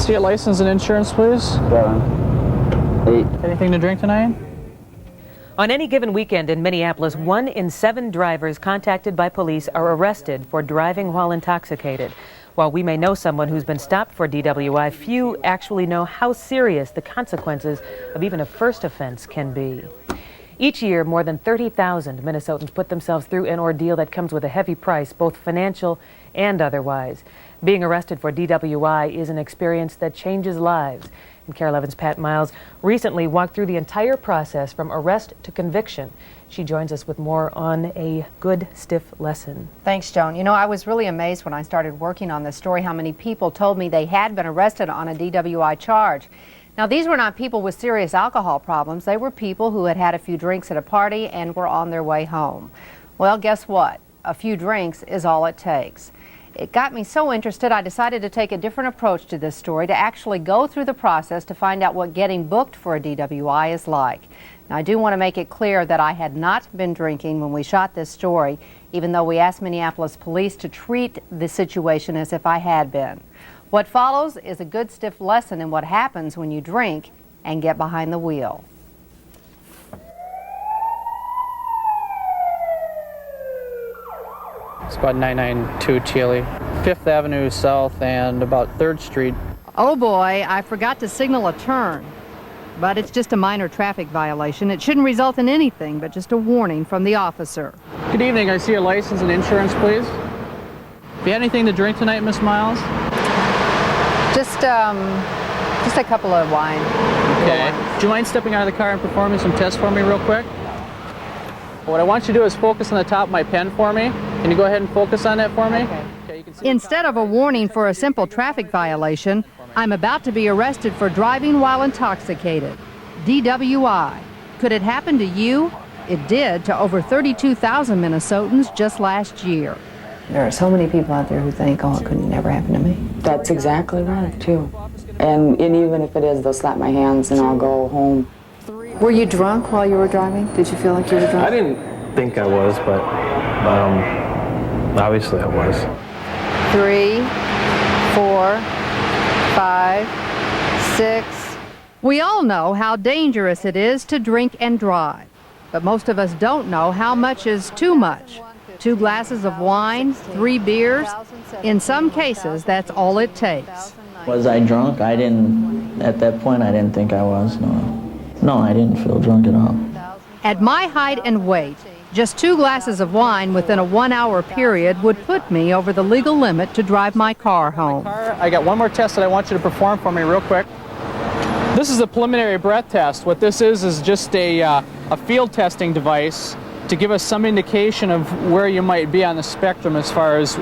See your license and insurance, please. 7, 8. Anything to drink tonight? On any given weekend in Minneapolis, 1 in 7 drivers contacted by police are arrested for driving while intoxicated. While we may know someone who's been stopped for DWI, few actually know how serious the consequences of even a first offense can be. Each year, more than 30,000 Minnesotans put themselves through an ordeal that comes with a heavy price, both financial and otherwise. Being arrested for DWI is an experience that changes lives. And KARE 11's Pat Miles recently walked through the entire process from arrest to conviction. She joins us with more on a good, stiff lesson. Thanks, Joan. You know, I was really amazed when I started working on this story how many people told me they had been arrested on a DWI charge. Now, these were not people with serious alcohol problems. They were people who had had a few drinks at a party and were on their way home. Well, guess what? A few drinks is all it takes. It got me so interested, I decided to take a different approach to this story, to actually go through the process to find out what getting booked for a DWI is like. Now, I do want to make it clear that I had not been drinking when we shot this story, even though we asked Minneapolis police to treat the situation as if I had been. What follows is a good stiff lesson in what happens when you drink and get behind the wheel. It's about 992 Chile, 5th Avenue South and about 3rd Street. Oh boy, I forgot to signal a turn. But it's just a minor traffic violation. It shouldn't result in anything but just a warning from the officer. Good evening. I see your license and insurance, please. Have you had anything to drink tonight, Miss Miles? Just a couple of wine. Okay. Do you mind stepping out of the car and performing some tests for me real quick? What I want you to do is focus on the top of my pen for me. Can you go ahead and focus on that for me? Okay, you can see instead of a warning for a simple traffic violation, I'm about to be arrested for driving while intoxicated. DWI. Could it happen to you? It did to over 32,000 Minnesotans just last year. There are so many people out there who think, oh, it could never happen to me. That's exactly right, too. And even if it is, they'll slap my hands and I'll go home. Were you drunk while you were driving? Did you feel like you were drunk? I didn't think I was, but obviously I was. 3, 4, 5, 6. We all know how dangerous it is to drink and drive, but most of us don't know how much is too much. 2 glasses of wine, 3 beers. In some cases, that's all it takes. Was I drunk? At that point, I didn't think I was, no. No, I didn't feel drunk at all. At my height and weight, just 2 glasses of wine within a 1-hour period would put me over the legal limit to drive my car home. I got one more test that I want you to perform for me real quick. This is a preliminary breath test. What this is just a field testing device to give us some indication of where you might be on the spectrum as far as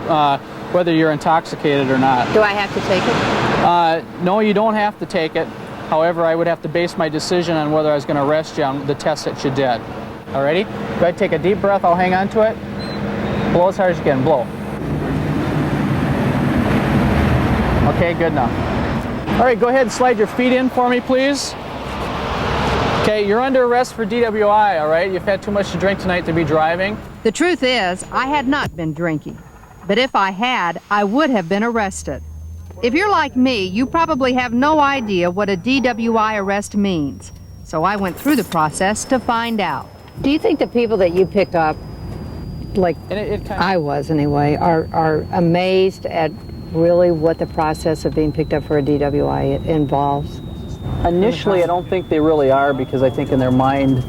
whether you're intoxicated or not. Do I have to take it? No, you don't have to take it. However, I would have to base my decision on whether I was going to arrest you on the test that you did. Alrighty? Go ahead, take a deep breath. I'll hang on to it. Blow as hard as you can. Blow. Okay, good enough. All right, go ahead and slide your feet in for me, please. Okay, you're under arrest for DWI, all right? You've had too much to drink tonight to be driving. The truth is, I had not been drinking. But if I had, I would have been arrested. If you're like me, you probably have no idea what a DWI arrest means. So I went through the process to find out. Do you think the people that you pick up, like I was anyway, are amazed at really what the process of being picked up for a DWI involves? Initially, I don't think they really are, because I think in their mind,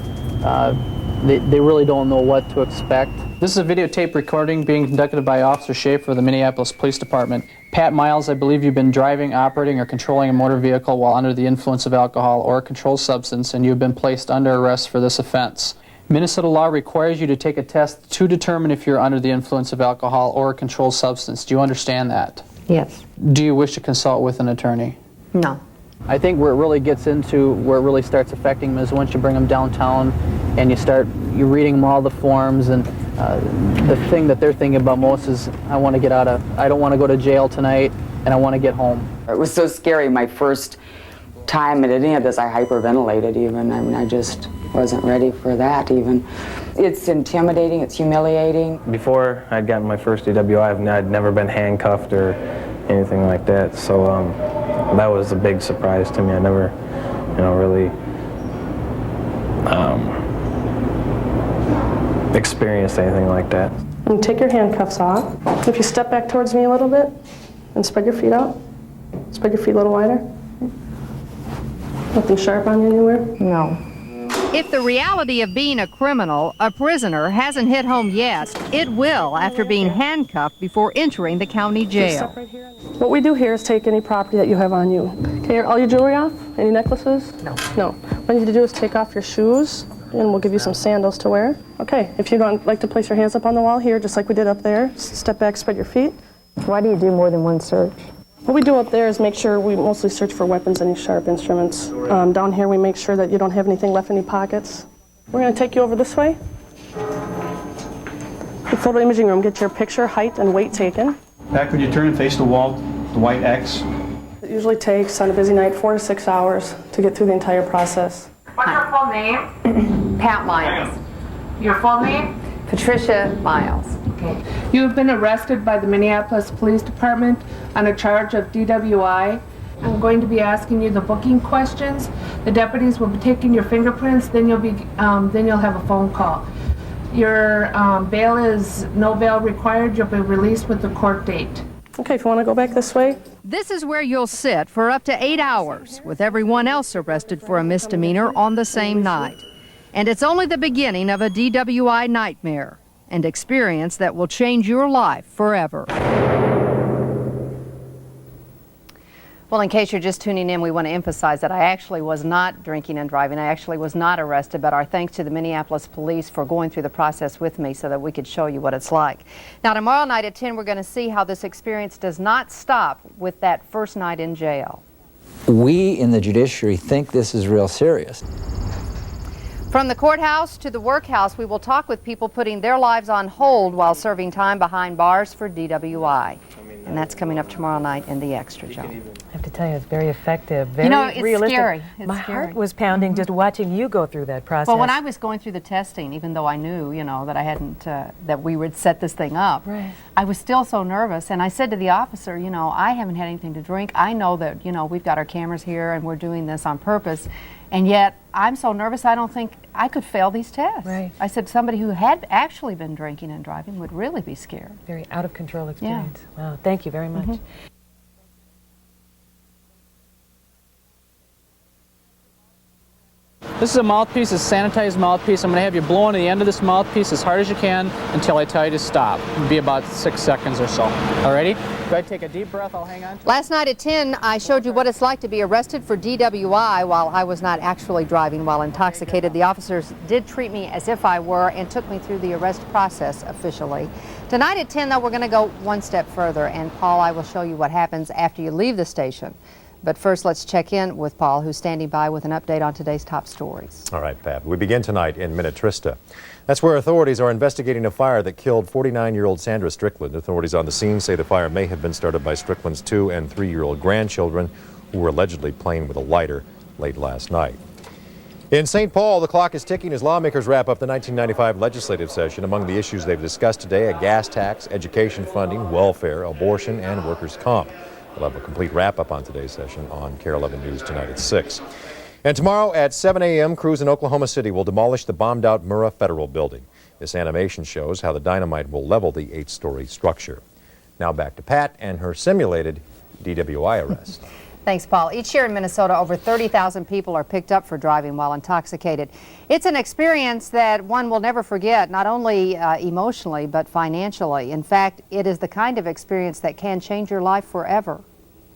they really don't know what to expect. This is a videotape recording being conducted by Officer Schaefer of the Minneapolis Police Department. Pat Miles, I believe you've been driving, operating, or controlling a motor vehicle while under the influence of alcohol or a controlled substance, and you've been placed under arrest for this offense. Minnesota law requires you to take a test to determine if you're under the influence of alcohol or a controlled substance. Do you understand that? Yes. Do you wish to consult with an attorney? No. I think where it really gets into, where it really starts affecting them is once you bring them downtown and you're reading them all the forms, and the thing that they're thinking about most is, I don't want to go to jail tonight, and I want to get home. It was so scary. My first time at any of this, I hyperventilated even. I mean, I just wasn't ready for that even. It's intimidating, it's humiliating. Before I'd gotten my first DWI, I'd never been handcuffed or anything like that, so that was a big surprise to me. I never, really experienced anything like that. And take your handcuffs off. If you step back towards me a little bit and spread your feet out. Spread your feet a little wider. Nothing sharp on you anywhere? No. If the reality of being a criminal, a prisoner, hasn't hit home yet, it will after being handcuffed before entering the county jail. What we do here is take any property that you have on you. Okay, all your jewelry off? Any necklaces? No. No. What you need to do is take off your shoes, and we'll give you some sandals to wear. Okay, if you don't like to place your hands up on the wall here, just like we did up there, step back, spread your feet. Why do you do more than one search? What we do up there is make sure we mostly search for weapons and any sharp instruments. Down here we make sure that you don't have anything left in any pockets. We're going to take you over this way. The photo imaging room, get your picture, height, and weight taken. Back when you turn and face the wall, the white X. It usually takes, on a busy night, 4 to 6 hours to get through the entire process. What's your full name? Pat Miles. Your full name? Patricia Miles. Okay. You have been arrested by the Minneapolis Police Department on a charge of DWI. I'm going to be asking you the booking questions. The deputies will be taking your fingerprints. Then you'll have a phone call. Your bail is no bail required. You'll be released with the court date. Okay, if you want to go back this way. This is where you'll sit for up to 8 hours, with everyone else arrested for a misdemeanor on the same night. And it's only the beginning of a DWI nightmare, an experience that will change your life forever. Well, in case you're just tuning in, we want to emphasize that I actually was not drinking and driving. I actually was not arrested, but our thanks to the Minneapolis police for going through the process with me so that we could show you what it's like. Now, tomorrow night at 10, we're going to see how this experience does not stop with that first night in jail. We in the judiciary think this is real serious. From the courthouse to the workhouse, we will talk with people putting their lives on hold while serving time behind bars for DWI. And that's coming up tomorrow night in the Extra, Joe. I have to tell you, it's very effective, very it's realistic. scary. It's My scary. heart was pounding just watching you go through that process. Well, when I was going through the testing, even though I knew, that I hadn't, that we would set this thing up, right. I was still so nervous. And I said to the officer, I haven't had anything to drink. I know that, we've got our cameras here and we're doing this on purpose. And yet, I'm so nervous, I don't think I could fail these tests. Right. I said somebody who had actually been drinking and driving would really be scared. Very out of control experience. Yeah. Wow, thank you very much. Mm-hmm. This is a mouthpiece, it's a sanitized mouthpiece. I'm going to have you blow into the end of this mouthpiece as hard as you can until I tell you to stop. It'll be about 6 seconds or so. Alrighty? Go ahead, take a deep breath. I'll hang on. Last night at 10, I showed you what it's like to be arrested for DWI while I was not actually driving while intoxicated. The officers did treat me as if I were and took me through the arrest process officially. Tonight at 10, though, we're going to go one step further, and Paul, I will show you what happens after you leave the station. But first, let's check in with Paul, who's standing by with an update on today's top stories. All right, Pat. We begin tonight in Minnetrista. That's where authorities are investigating a fire that killed 49-year-old Sandra Strickland. Authorities on the scene say the fire may have been started by Strickland's 2- and 3-year-old grandchildren who were allegedly playing with a lighter late last night. In St. Paul, the clock is ticking as lawmakers wrap up the 1995 legislative session. Among the issues they've discussed today, a gas tax, education funding, welfare, abortion, and workers' comp. We'll have a complete wrap-up on today's session on KARE 11 News tonight at 6. And tomorrow at 7 a.m., crews in Oklahoma City will demolish the bombed-out Murrah Federal Building. This animation shows how the dynamite will level the 8-story structure. Now back to Pat and her simulated DWI arrest. Thanks, Paul. Each year in Minnesota, over 30,000 people are picked up for driving while intoxicated. It's an experience that one will never forget, not only emotionally, but financially. In fact, it is the kind of experience that can change your life forever.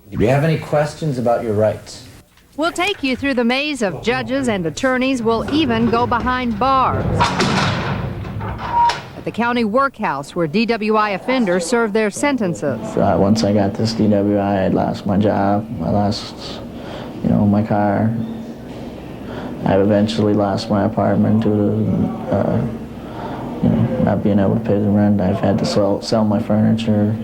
Do you have any questions about your rights? We'll take you through the maze of judges and attorneys. We'll even go behind bars. At the county workhouse where DWI offenders serve their sentences. Once I got this DWI, I lost my job. I lost, my car. I eventually lost my apartment due to, not being able to pay the rent. I've had to sell my furniture.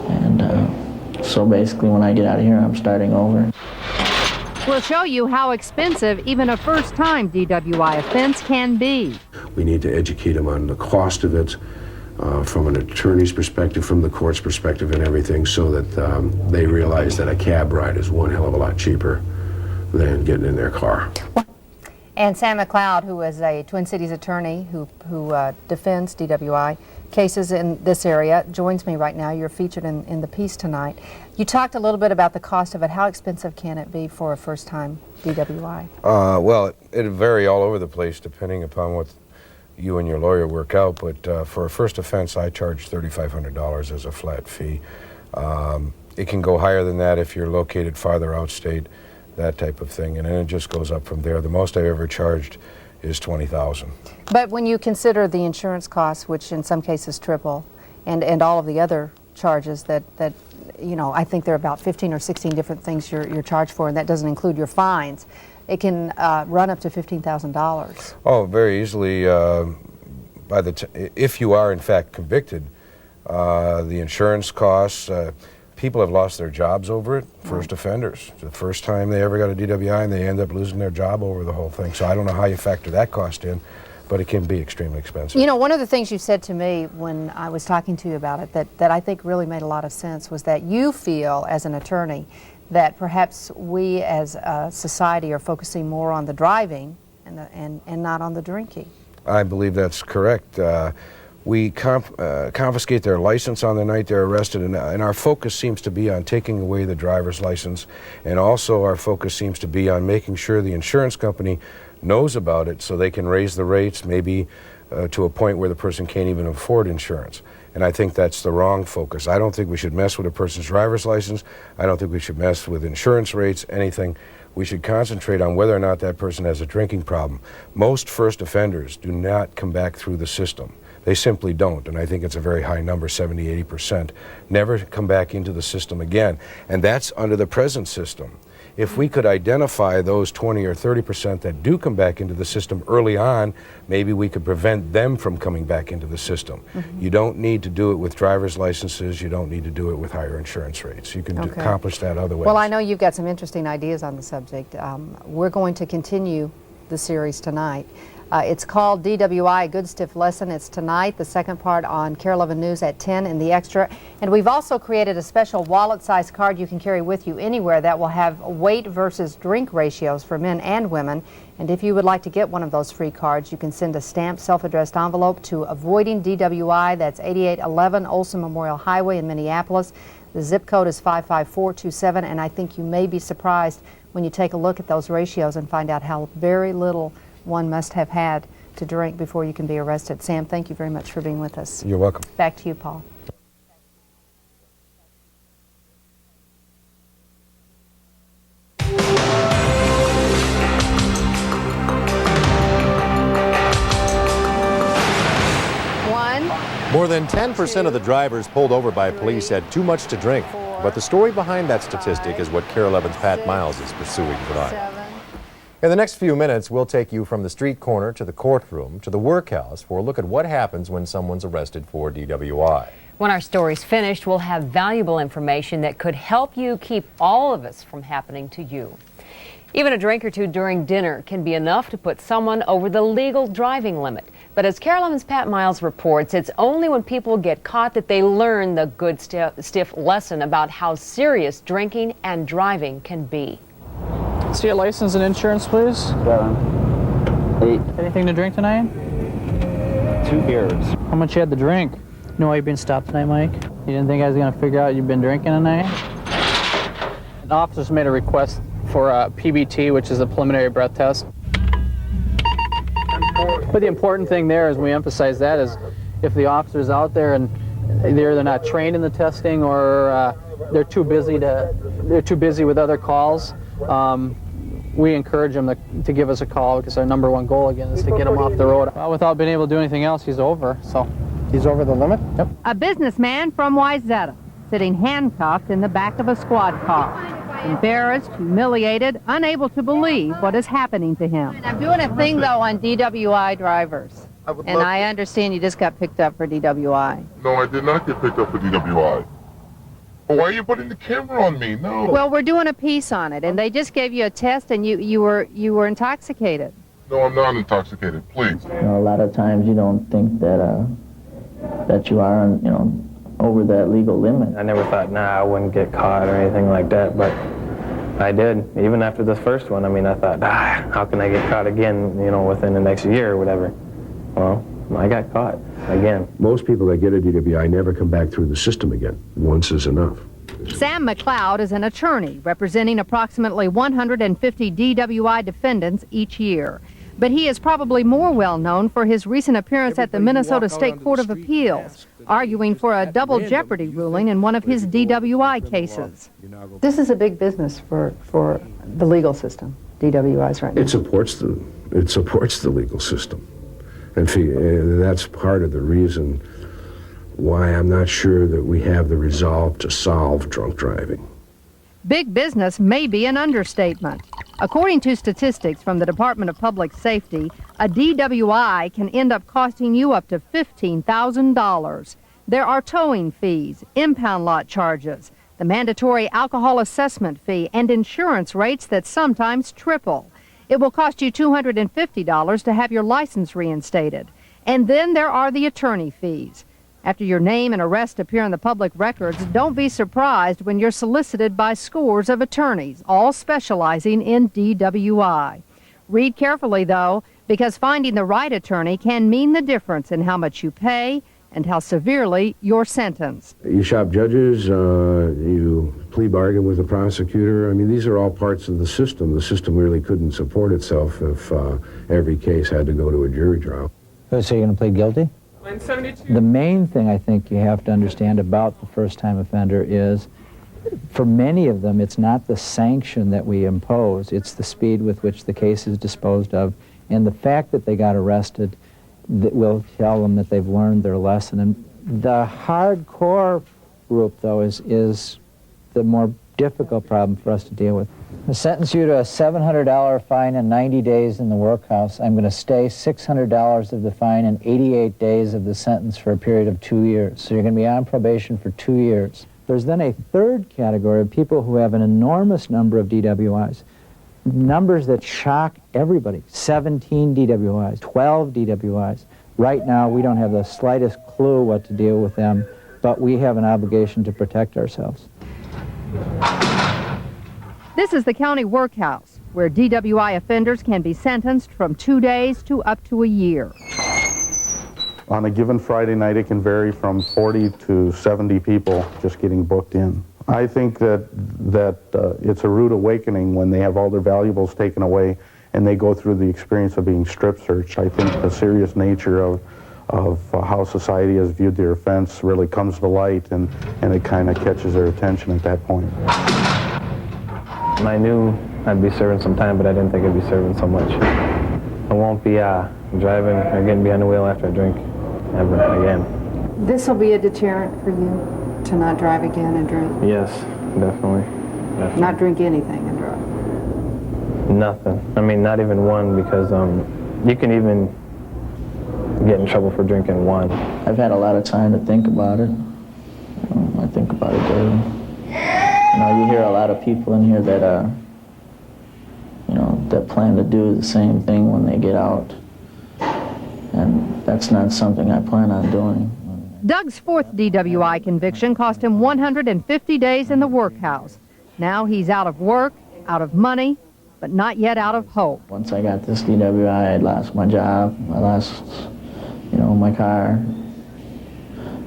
And so basically when I get out of here, I'm starting over. We'll show you how expensive even a first-time DWI offense can be. We need to educate them on the cost of it, from an attorney's perspective, from the court's perspective and everything, so that they realize that a cab ride is one hell of a lot cheaper than getting in their car. And Sam McLeod, who is a Twin Cities attorney who defends DWI cases in this area, joins me right now. You're featured in the piece tonight. You talked a little bit about the cost of it. How expensive can it be for a first-time DWI? Well, it'll vary all over the place depending upon what you and your lawyer work out, but for a first offense, I charge $3,500 as a flat fee. It can go higher than that if you're located farther out state, that type of thing, and then it just goes up from there. The most I ever charged is $20,000. But when you consider the insurance costs, which in some cases triple, and all of the other charges that you know, I think there are about 15 or 16 different things you're charged for, and that doesn't include your fines, it can run up to $15,000. Oh, very easily. If you are in fact convicted, the insurance costs, people have lost their jobs over it, first offenders. The first time they ever got a DWI, and they end up losing their job over the whole thing. So I don't know how you factor that cost in, but it can be extremely expensive. You know, one of the things you said to me when I was talking to you about it that I think really made a lot of sense was that you feel, as an attorney, that perhaps we as a society are focusing more on the driving and not on the drinking. I believe that's correct. We confiscate their license on the night they're arrested, and our focus seems to be on taking away the driver's license, and also our focus seems to be on making sure the insurance company knows about it so they can raise the rates, maybe to a point where the person can't even afford insurance. And I think that's the wrong focus. I don't think we should mess with a person's driver's license. I don't think we should mess with insurance rates, anything. We should concentrate on whether or not that person has a drinking problem. Most first offenders do not come back through the system. They simply don't, and I think it's a very high number, 70, 80%, never come back into the system again. And that's under the present system. If we could identify those 20 or 30% that do come back into the system early on, maybe we could prevent them from coming back into the system. You don't need to do it with driver's licenses. You don't need to do it with higher insurance rates. You can accomplish that other ways. Well, I know you've got some interesting ideas on the subject. We're going to continue the series tonight. It's called DWI, A Good Stiff Lesson. It's tonight, the second part on KARE 11 News at 10 in the Extra. And we've also created a special wallet-sized card you can carry with you anywhere that will have weight versus drink ratios for men and women. And if you would like to get one of those free cards, you can send a stamped, self-addressed envelope to Avoiding DWI. That's 8811 Olson Memorial Highway in Minneapolis. The zip code is 55427, and I think you may be surprised when you take a look at those ratios and find out how very little one must have had to drink before you can be arrested. Sam, thank you very much for being with us. You're welcome. Back to you, Paul. More than 10% of the drivers pulled over by police had too much to drink. But the story behind that statistic is what KARE 11's Pat Miles is pursuing tonight. In the next few minutes, we'll take you from the street corner to the courtroom to the workhouse for a look at what happens when someone's arrested for DWI. When our story's finished, we'll have valuable information that could help you keep all of this from happening to you. Even a drink or two during dinner can be enough to put someone over the legal driving limit. But as KARE 11's Pat Miles reports, it's only when people get caught that they learn the good stiff lesson about how serious drinking and driving can be. See a license and insurance, please. 7, 8. Anything to drink tonight? 2 beers. How much you had to drink? You know why you've been stopped tonight, Mike? You didn't think I was going to figure out you've been drinking tonight? The officers made a request for a PBT, which is a preliminary breath test. But the important thing there, as we emphasize that, is if the officer's out there and they're either not trained in the testing or they're too busy with other calls, we encourage them to give us a call, because our #1 goal again is to get them off the road. Without being able to do anything else, he's over. So he's over the limit? Yep. A businessman from Wayzata, sitting handcuffed in the back of a squad car. Embarrassed, humiliated, unable to believe what is happening to him. I'm doing a thing, though, on DWI drivers. And I understand you just got picked up for DWI. No, I did not get picked up for DWI. Well, why are you putting the camera on me? No. Well, we're doing a piece on it, and they just gave you a test, and you were intoxicated. No, I'm not intoxicated, please. You know, a lot of times you don't think that that you are, you know, over that legal limit. I never thought, nah, I wouldn't get caught or anything like that, but I did. Even after the first one, I mean, I thought, how can I get caught again, you know, within the next year or whatever. Well, I got caught again. Most people that get a DWI never come back through the system again. Once is enough. Sam McLeod is an attorney representing approximately 150 DWI defendants each year. But he is probably more well known for his recent appearance at the Minnesota State Court of Appeals, arguing for a double jeopardy ruling in one of his DWI cases. This is a big business for the legal system, DWIs right now. It supports the legal system. And that's part of the reason why I'm not sure that we have the resolve to solve drunk driving. Big business may be an understatement. According to statistics from the Department of Public Safety, a DWI can end up costing you up to $15,000. There are towing fees, impound lot charges, the mandatory alcohol assessment fee, and insurance rates that sometimes triple. It will cost you $250 to have your license reinstated. And then there are the attorney fees. After your name and arrest appear in the public records, don't be surprised when you're solicited by scores of attorneys, all specializing in DWI. Read carefully, though, because finding the right attorney can mean the difference in how much you pay and how severely you're sentenced. You shop judges, you plea bargain with the prosecutor. I mean, these are all parts of the system. The system really couldn't support itself if every case had to go to a jury trial. So you're going to plead guilty? The main thing I think you have to understand about the first-time offender is, for many of them, it's not the sanction that we impose, it's the speed with which the case is disposed of, and the fact that they got arrested that will tell them that they've learned their lesson. And the hardcore group, though, is the more difficult problem for us to deal with. I sentence you to a $700 fine and 90 days in the workhouse. I'm going to stay $600 of the fine and 88 days of the sentence for a period of 2 years. So you're going to be on probation for 2 years. There's then a third category of people who have an enormous number of DWIs. Numbers that shock everybody. 17 DWIs, 12 DWIs. Right now, we don't have the slightest clue what to deal with them, but we have an obligation to protect ourselves. This is the county workhouse, where DWI offenders can be sentenced from 2 days to up to a year. On a given Friday night, it can vary from 40 to 70 people just getting booked in. I think that it's a rude awakening when they have all their valuables taken away and they go through the experience of being strip searched. I think the serious nature of how society has viewed their offense really comes to light, and it kind of catches their attention at that point. I knew I'd be serving some time, but I didn't think I'd be serving so much. I won't be driving or getting behind the wheel after I drink ever again. This will be a deterrent for you to not drive again and drink? Yes, definitely. Not drink anything and drive? Nothing. I mean, not even one, because you can even get in trouble for drinking one. I've had a lot of time to think about it. I think about it daily. You know, you hear a lot of people in here that, you know, that plan to do the same thing when they get out. And that's not something I plan on doing. Doug's fourth DWI conviction cost him 150 days in the workhouse. Now he's out of work, out of money, but not yet out of hope. Once I got this DWI, I lost my job. I lost, you know, my car.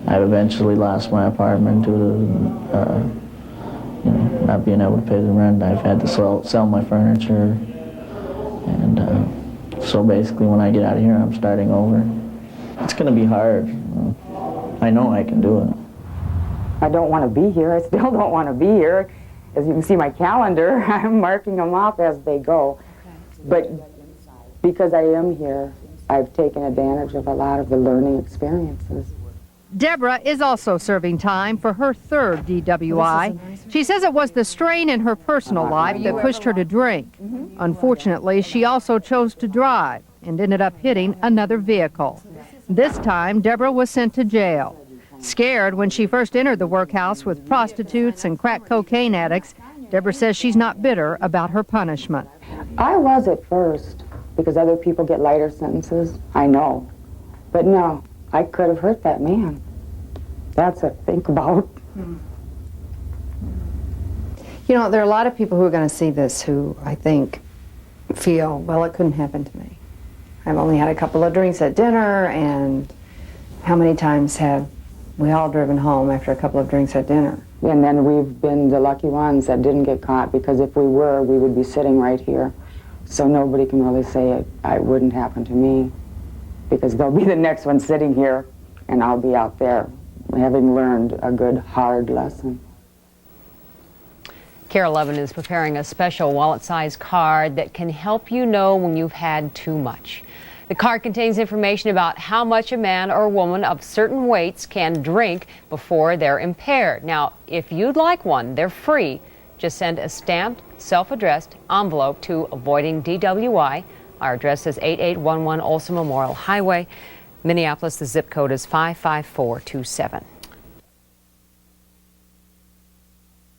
I eventually lost my apartment due to, you know, not being able to pay the rent. I've had to sell my furniture. And so basically when I get out of here, I'm starting over. It's going to be hard. I know I can do it. I don't want to be here. I still don't want to be here. As you can see my calendar, I'm marking them off as they go. But because I am here, I've taken advantage of a lot of the learning experiences. Deborah is also serving time for her third DWI. She says it was the strain in her personal life that pushed her to drink. Unfortunately, she also chose to drive and ended up hitting another vehicle. This time, Deborah was sent to jail. Scared when she first entered the workhouse with prostitutes and crack cocaine addicts, Deborah says she's not bitter about her punishment. I was at first, because other people get lighter sentences, I know. But no, I could have hurt that man. That's a think about. You know, there are a lot of people who are going to see this who I think feel, well, it couldn't happen to me. I've only had a couple of drinks at dinner, and how many times have we all driven home after a couple of drinks at dinner? And then we've been the lucky ones that didn't get caught, because if we were, we would be sitting right here. So nobody can really say it wouldn't happen to me, because they'll be the next one sitting here, and I'll be out there having learned a good, hard lesson. KARE-11 is preparing a special wallet-sized card that can help you know when you've had too much. The card contains information about how much a man or woman of certain weights can drink before they're impaired. Now, if you'd like one, they're free. Just send a stamped, self-addressed envelope to Avoiding DWI. Our address is 8811 Olson Memorial Highway, Minneapolis. The zip code is 55427.